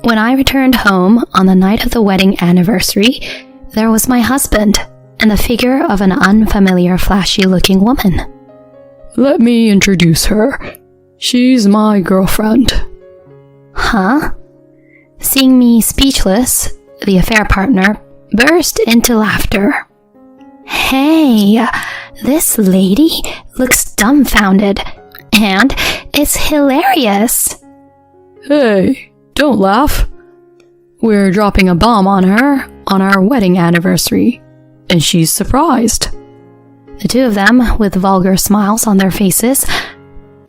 When I returned home on the night of the wedding anniversary, there was my husband and the figure of an unfamiliar, flashy-looking woman. Let me introduce her. She's my girlfriend. Huh? Seeing me speechless, the affair partner burst into laughter. Hey, this lady looks dumbfounded, and it's hilarious. Hey, don't laugh. We're dropping a bomb on her on our wedding anniversary, and she's surprised. The two of them, with vulgar smiles on their faces,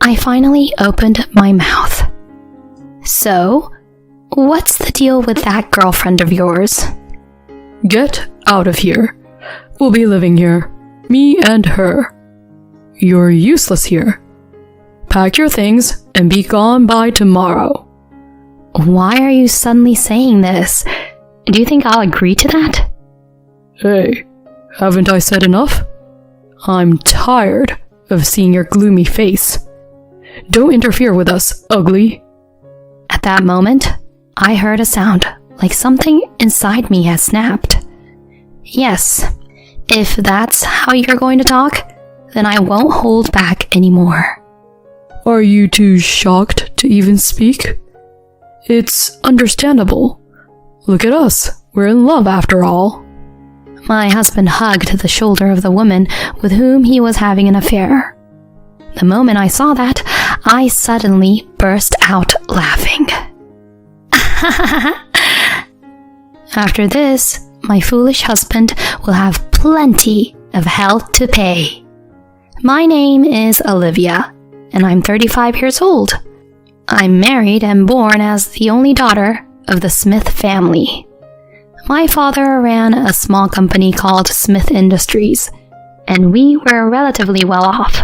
I finally opened my mouth. So, what's the deal with that girlfriend of yours? Get out of here. We'll be living here. Me and her. You're useless here. Pack your things and be gone by tomorrow. Why are you suddenly saying this? Do you think I'll agree to that? Hey, haven't I said enough? I'm tired of seeing your gloomy face. Don't interfere with us, ugly. At that moment, I heard a sound like something inside me had snapped. Yes, if that's how you're going to talk, then I won't hold back anymore. Are you too shocked to even speak? It's understandable. Look at us. We're in love after all. My husband hugged the shoulder of the woman with whom he was having an affair. The moment I saw that, I suddenly burst out laughing. After this, my foolish husband will have plenty of hell to pay. My name is Olivia, and I'm 35 years old. I'm married and born as the only daughter of the Smith family. My father ran a small company called Smith Industries, and we were relatively well off.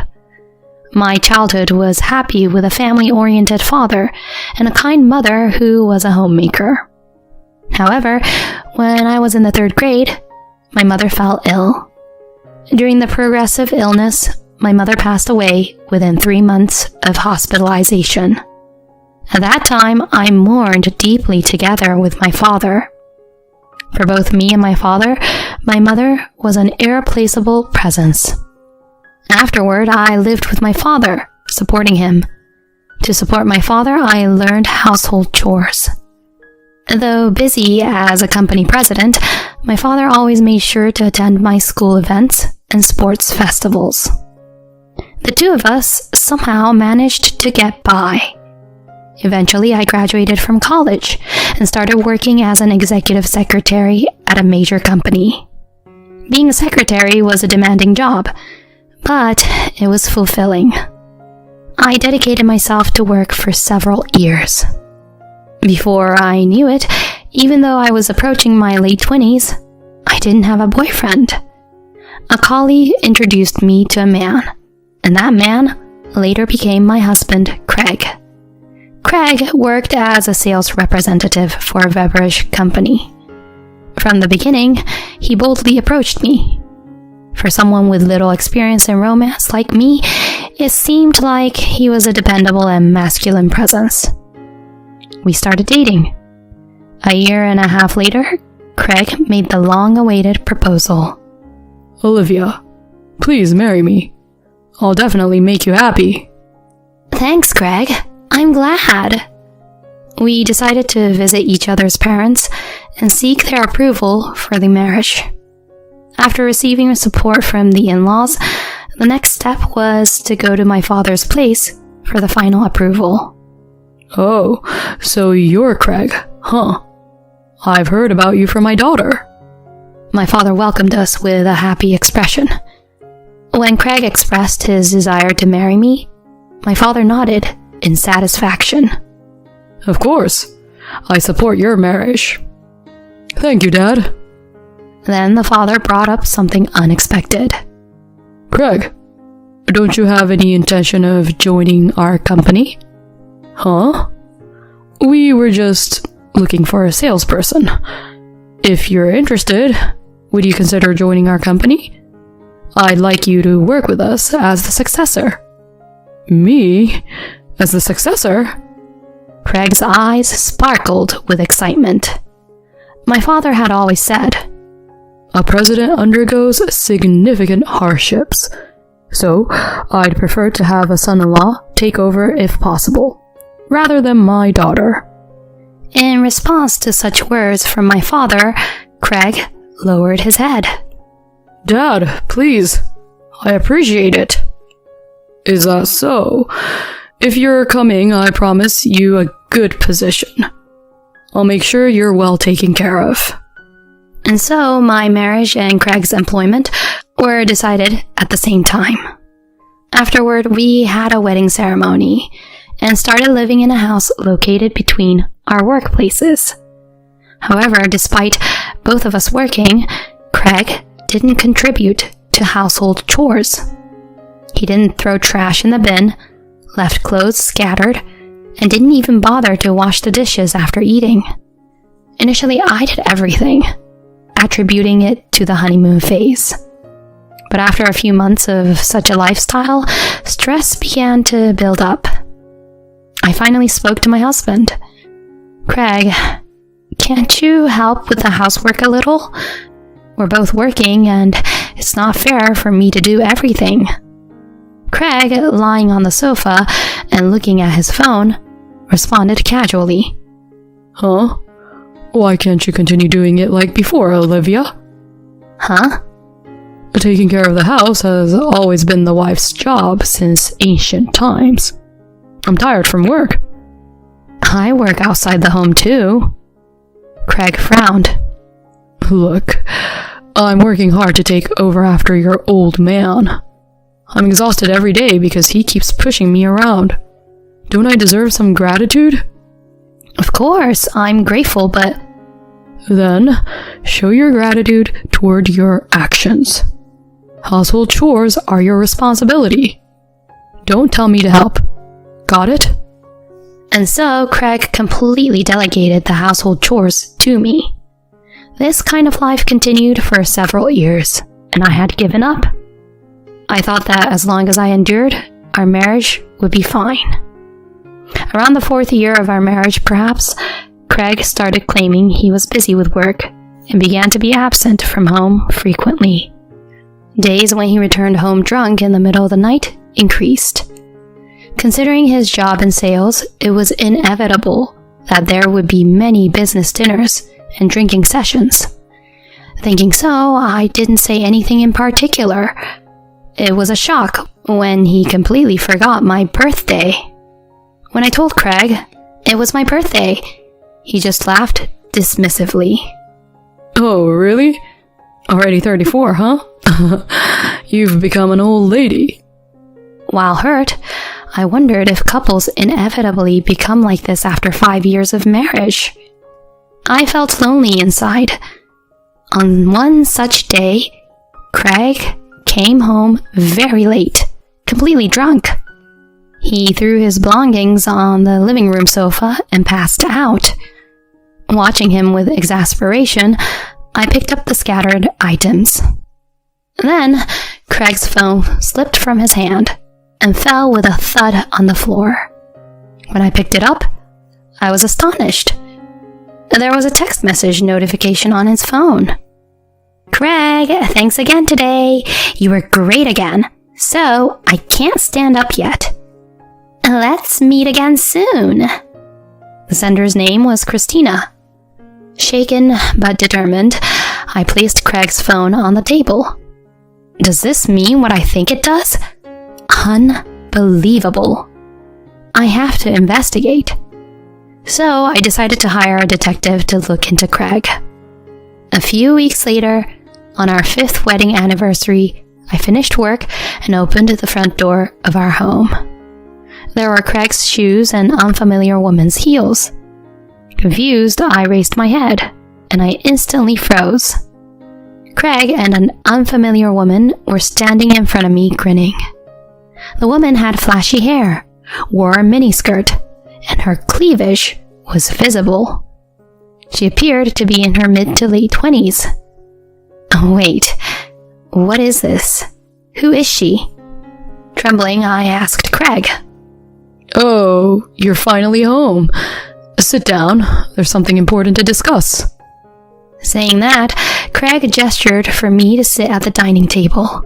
My childhood was happy with a family-oriented father and a kind mother who was a homemaker. However, when I was in the 3rd grade, my mother fell ill. During the progressive illness, my mother passed away within 3 months of hospitalization. At that time, I mourned deeply together with my father. For both me and my father, my mother was an irreplaceable presence. Afterward, I lived with my father, supporting him. To support my father, I learned household chores. Though busy as a company president, my father always made sure to attend my school events and sports festivals. The two of us somehow managed to get by. Eventually, I graduated from college and started working as an executive secretary at a major company. Being a secretary was a demanding job, but it was fulfilling. I dedicated myself to work for several years. Before I knew it, even though I was approaching my late 20s, I didn't have a boyfriend. A colleague introduced me to a man, and that man later became my husband, Craig. Craig worked as a sales representative for a beverage company. From the beginning, he boldly approached me. For someone with little experience in romance like me, it seemed like he was a dependable and masculine presence. We started dating. A year and a half later, Craig made the long-awaited proposal. Olivia, please marry me. I'll definitely make you happy. Thanks, Craig. I'm glad. We decided to visit each other's parents and seek their approval for the marriage. After receiving support from the in-laws, the next step was to go to my father's place for the final approval. Oh, so you're Craig, huh? I've heard about you from my daughter. My father welcomed us with a happy expression. When Craig expressed his desire to marry me, my father nodded in satisfaction. Of course. I support your marriage. Thank you, Dad. Then the father brought up something unexpected. Craig, don't you have any intention of joining our company? Huh? We were just looking for a salesperson. If you're interested, would you consider joining our company? I'd like you to work with us as the successor. Me? As the successor? Craig's eyes sparkled with excitement. My father had always said, "A president undergoes significant hardships, so I'd prefer to have a son-in-law take over if possible, rather than my daughter." In response to such words from my father, Craig lowered his head. "Dad, please. I appreciate it." "Is that so? If you're coming, I promise you a good position. I'll make sure you're well taken care of." And so my marriage and Craig's employment were decided at the same time. Afterward, we had a wedding ceremony and started living in a house located between our workplaces. However, despite both of us working, Craig didn't contribute to household chores. He didn't throw trash in the bin, left clothes scattered, and didn't even bother to wash the dishes after eating. Initially, I did everything, attributing it to the honeymoon phase. But after a few months of such a lifestyle, stress began to build up. I finally spoke to my husband. "Craig, can't you help with the housework a little? We're both working, and it's not fair for me to do everything." Craig, lying on the sofa and looking at his phone, responded casually. "Huh? Why can't you continue doing it like before, Olivia?" "Huh?" "Taking care of the house has always been the wife's job since ancient times. I'm tired from work." "I work outside the home too." Craig frowned. "Look, I'm working hard to take over after your old man. I'm exhausted every day because he keeps pushing me around. Don't I deserve some gratitude?" "Of course, I'm grateful, but..." "Then, show your gratitude toward your actions. Household chores are your responsibility. Don't tell me to help. Got it?" And so Craig completely delegated the household chores to me. This kind of life continued for several years, and I had given up. I thought that as long as I endured, our marriage would be fine. Around the 4th year of our marriage, perhaps, Craig started claiming he was busy with work and began to be absent from home frequently. Days when he returned home drunk in the middle of the night increased. Considering his job in sales, it was inevitable that there would be many business dinners and drinking sessions. Thinking so, I didn't say anything in particular. It was a shock when he completely forgot my birthday. When I told Craig it was my birthday, he just laughed dismissively. "Oh, really? Already 34, huh? You've become an old lady." While hurt, I wondered if couples inevitably become like this after 5 years of marriage. I felt lonely inside. On one such day, Craig came home very late, completely drunk. He threw his belongings on the living room sofa and passed out. Watching him with exasperation, I picked up the scattered items. Then, Craig's phone slipped from his hand and fell with a thud on the floor. When I picked it up, I was astonished. There was a text message notification on his phone. "Craig, thanks again today. You were great again. So, I can't stand up yet. Let's meet again soon." The sender's name was Christina. Shaken but determined, I placed Craig's phone on the table. Does this mean what I think it does? Unbelievable. I have to investigate. So I decided to hire a detective to look into Craig. A few weeks later, on our 5th wedding anniversary, I finished work and opened the front door of our home. There were Craig's shoes and unfamiliar woman's heels. Confused, I raised my head, and I instantly froze. Craig and an unfamiliar woman were standing in front of me grinning. The woman had flashy hair, wore a miniskirt, and her cleavage was visible. She appeared to be in her mid to late 20s. Wait, what is this? Who is she? Trembling, I asked Craig. Oh, you're finally home. Sit down. There's something important to discuss. Saying that, Craig gestured for me to sit at the dining table.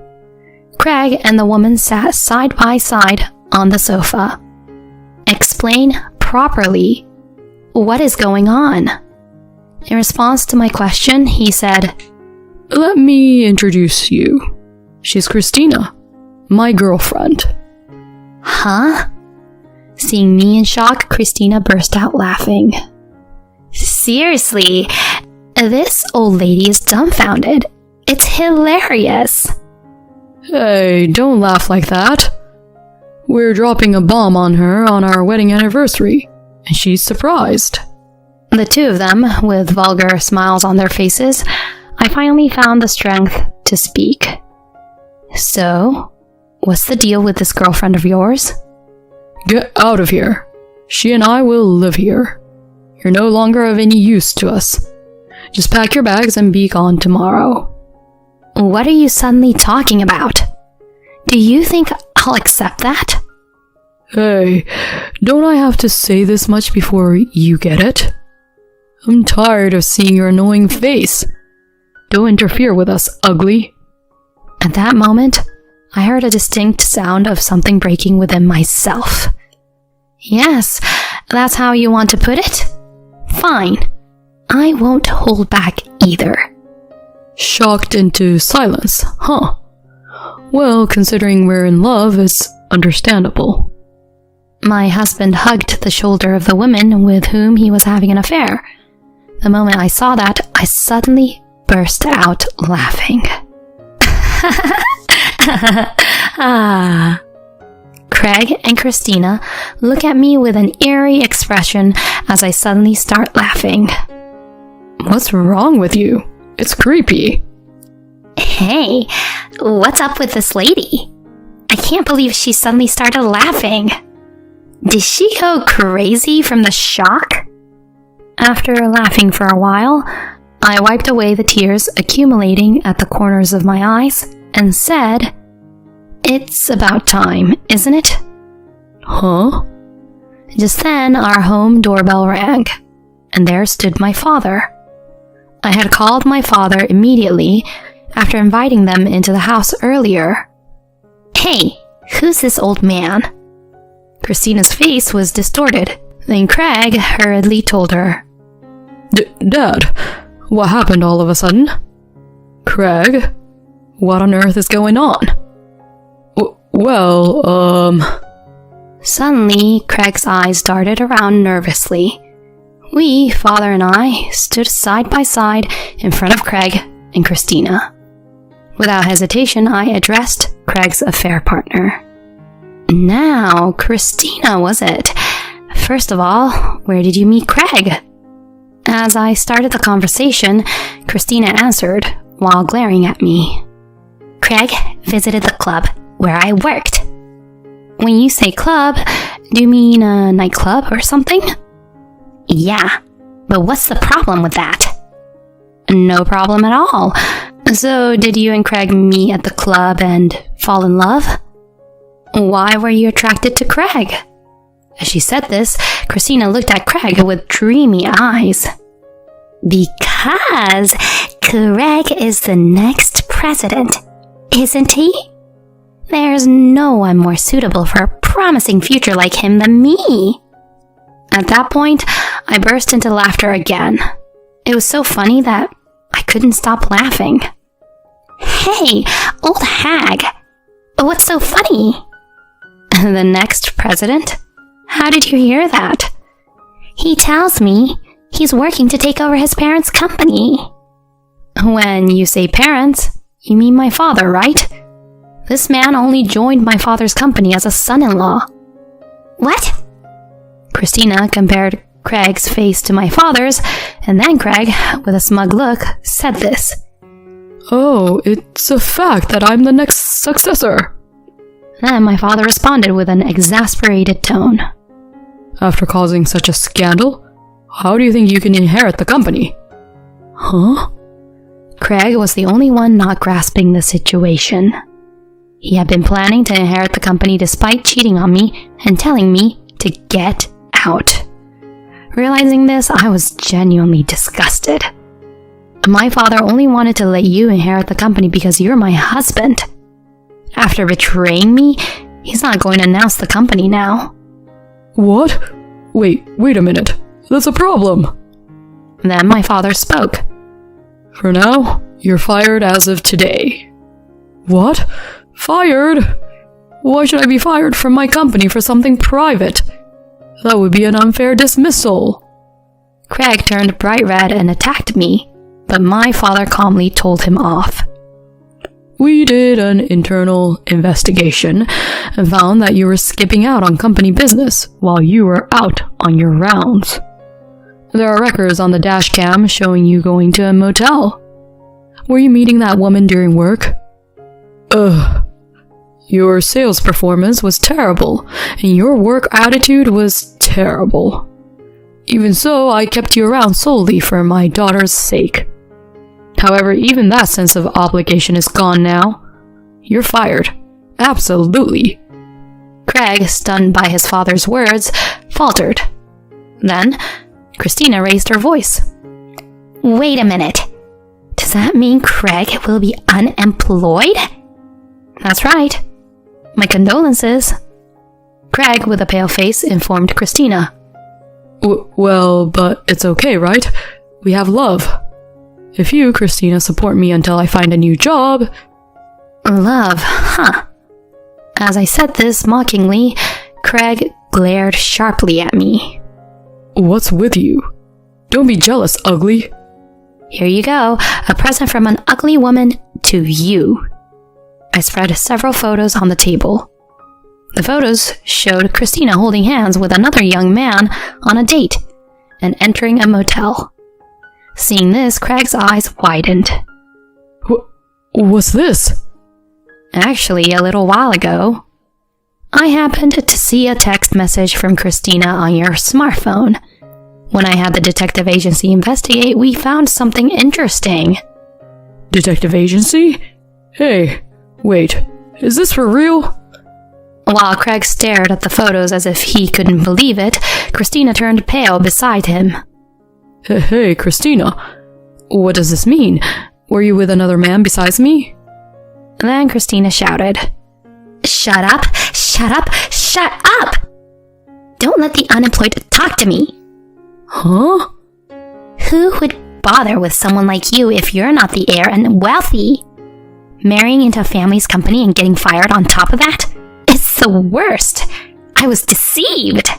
Craig and the woman sat side by side on the sofa. Explain properly. What is going on? In response to my question, he said, Let me introduce you. She's Christina, my girlfriend. Huh? Seeing me in shock, Christina burst out laughing. Seriously, this old lady is dumbfounded. It's hilarious. Hey, don't laugh like that. We're dropping a bomb on her on our wedding anniversary, and she's surprised. The two of them, with vulgar smiles on their faces, I finally found the strength to speak. So, what's the deal with this girlfriend of yours? Get out of here. She and I will live here. You're no longer of any use to us. Just pack your bags and be gone tomorrow. What are you suddenly talking about? Do you think I'll accept that? Hey, don't I have to say this much before you get it? I'm tired of seeing your annoying face. Don't interfere with us, ugly. At that moment, I heard a distinct sound of something breaking within myself. Yes, that's how you want to put it? Fine. I won't hold back either. Shocked into silence, huh? Well, considering we're in love, it's understandable. My husband hugged the shoulder of the woman with whom he was having an affair. The moment I saw that, I suddenly burst out laughing. Craig and Christina look at me with an eerie expression as I suddenly start laughing. What's wrong with you? It's creepy. Hey, what's up with this lady? I can't believe she suddenly started laughing. Did she go crazy from the shock? After laughing for a while, I wiped away the tears accumulating at the corners of my eyes and said, It's about time, isn't it? Huh? Just then, our home doorbell rang, and there stood my father. I had called my father immediately after inviting them into the house earlier. Hey, who's this old man? Christina's face was distorted. Then Craig hurriedly told her, Dad, what happened all of a sudden? Craig, what on earth is going on? Suddenly, Craig's eyes darted around nervously. We, father and I, stood side by side in front of Craig and Christina. Without hesitation, I addressed Craig's affair partner. Now, Christina, was it? First of all, where did you meet Craig? As I started the conversation, Christina answered while glaring at me. Craig visited the club where I worked. When you say club, do you mean a nightclub or something? Yeah, but what's the problem with that? No problem at all. So, did you and Craig meet at the club and fall in love? Why were you attracted to Craig? As she said this, Christina looked at Craig with dreamy eyes. Because Craig is the next president, isn't he? There's no one more suitable for a promising future like him than me. At that point, I burst into laughter again. It was so funny that I couldn't stop laughing. Hey, old hag, what's so funny? The next president? How did you hear that? He tells me he's working to take over his parents' company. When you say parents, you mean my father, right? This man only joined my father's company as a son-in-law. What? Christina compared Craig's face to my father's, and then Craig, with a smug look, said this. Oh, it's a fact that I'm the next successor. Then my father responded with an exasperated tone. After causing such a scandal, how do you think you can inherit the company? Huh? Craig was the only one not grasping the situation. He had been planning to inherit the company despite cheating on me and telling me to get out. Realizing this, I was genuinely disgusted. My father only wanted to let you inherit the company because you're my husband. After betraying me, he's not going to announce the company now. What? Wait a minute. That's a problem. Then my father spoke. For now, you're fired as of today. What? Fired? Why should I be fired from my company for something private? That would be an unfair dismissal. Craig turned bright red and attacked me, but my father calmly told him off. We did an internal investigation and found that you were skipping out on company business while you were out on your rounds. There are records on the dash cam showing you going to a motel. Were you meeting that woman during work? Your sales performance was terrible, and your work attitude was terrible. Even so, I kept you around solely for my daughter's sake. However, even that sense of obligation is gone now. You're fired. Absolutely. Craig, stunned by his father's words, faltered. Then, Christina raised her voice. Wait a minute. Does that mean Craig will be unemployed? That's right. My condolences. Craig, with a pale face, informed Christina. Well, but it's okay, right? We have love. If you, Christina, support me until I find a new job... Love, huh? As I said this mockingly, Craig glared sharply at me. What's with you? Don't be jealous, ugly. Here you go, a present from an ugly woman to you. I spread several photos on the table. The photos showed Christina holding hands with another young man on a date and entering a motel. Seeing this, Craig's eyes widened. What's this? Actually, a little while ago, I happened to see a text message from Christina on your smartphone. When I had the detective agency investigate, we found something interesting. Detective agency? Hey, wait, is this for real? While Craig stared at the photos as if he couldn't believe it, Christina turned pale beside him. Hey, Christina, what does this mean? Were you with another man besides me? Then Christina shouted, Shut up! Shut up! Shut up! Don't let the unemployed talk to me! Huh? Who would bother with someone like you if you're not the heir and wealthy? Marrying into a family's company and getting fired on top of that? It's the worst! I was deceived!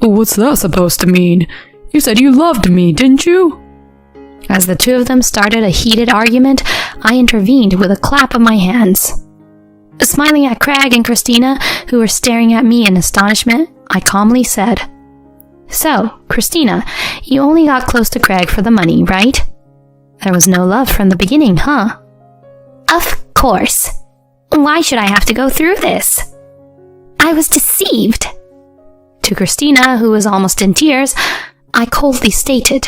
What's that supposed to mean? You said you loved me, didn't you? As the two of them started a heated argument, I intervened with a clap of my hands. Smiling at Craig and Christina, who were staring at me in astonishment, I calmly said, So, Christina, you only got close to Craig for the money, right? There was no love from the beginning, huh? Of course. Why should I have to go through this? I was deceived. To Christina, who was almost in tears, I coldly stated,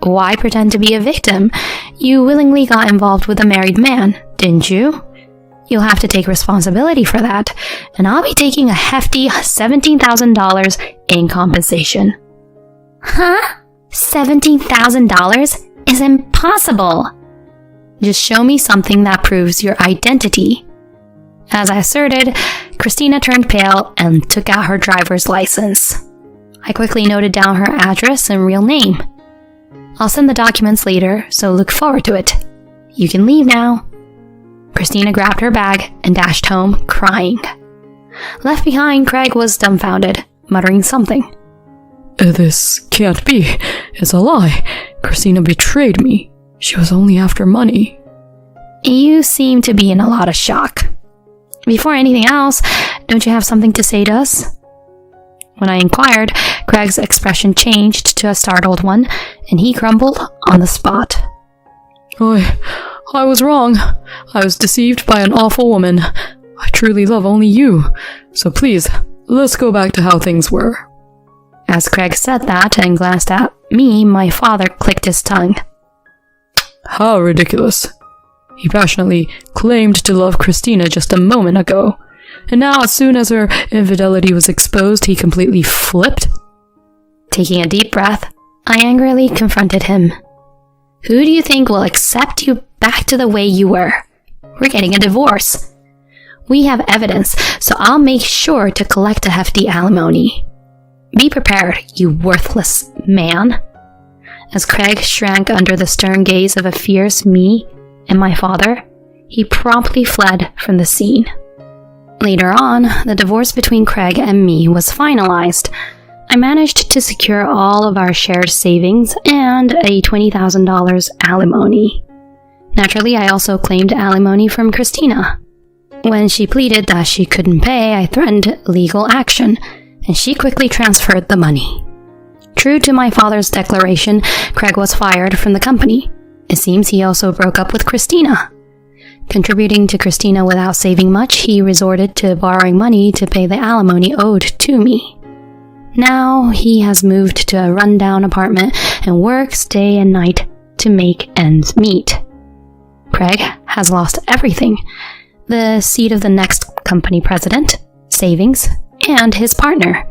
Why pretend to be a victim? You willingly got involved with a married man, didn't you? You'll have to take responsibility for that, and I'll be taking a hefty $17,000 in compensation. Huh? $17,000 is impossible. Just show me something that proves your identity. As I asserted, Christina turned pale and took out her driver's license. I quickly noted down her address and real name. I'll send the documents later, so look forward to it. You can leave now. Christina grabbed her bag and dashed home, crying. Left behind, Craig was dumbfounded, muttering something. This can't be. It's a lie. Christina betrayed me. She was only after money. You seem to be in a lot of shock. Before anything else, don't you have something to say to us? When I inquired, Craig's expression changed to a startled one, and he crumbled on the spot. I was wrong. I was deceived by an awful woman. I truly love only you. So please, let's go back to how things were. As Craig said that and glanced at me, my father clicked his tongue. How ridiculous. He passionately claimed to love Christina just a moment ago, And now, as soon as her infidelity was exposed, he completely flipped. Taking a deep breath, I angrily confronted him. Who do you think will accept you back to the way you were? We're getting a divorce. We have evidence, so I'll make sure to collect a hefty alimony. Be prepared, you worthless man. As Craig shrank under the stern gaze of a fierce me and my father, he promptly fled from the scene. Later on, the divorce between Craig and me was finalized. I managed to secure all of our shared savings and a $20,000 alimony. Naturally, I also claimed alimony from Christina. When she pleaded that she couldn't pay, I threatened legal action, and she quickly transferred the money. True to my father's declaration, Craig was fired from the company. It seems he also broke up with Christina. Contributing to Christina without saving much, he resorted to borrowing money to pay the alimony owed to me. Now he has moved to a rundown apartment and works day and night to make ends meet. Craig has lost everything: the seat of the next company president, savings, and his partner.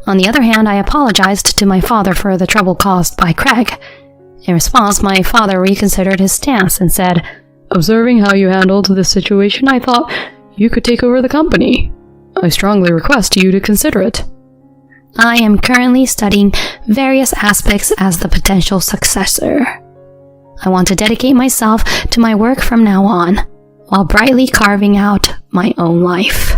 On the other hand, I apologized to my father for the trouble caused by Craig. In response, my father reconsidered his stance and said, "Observing how you handled this situation, I thought you could take over the company. I strongly request you to consider it." I am currently studying various aspects as the potential successor. I want to dedicate myself to my work from now on, while brightly carving out my own life.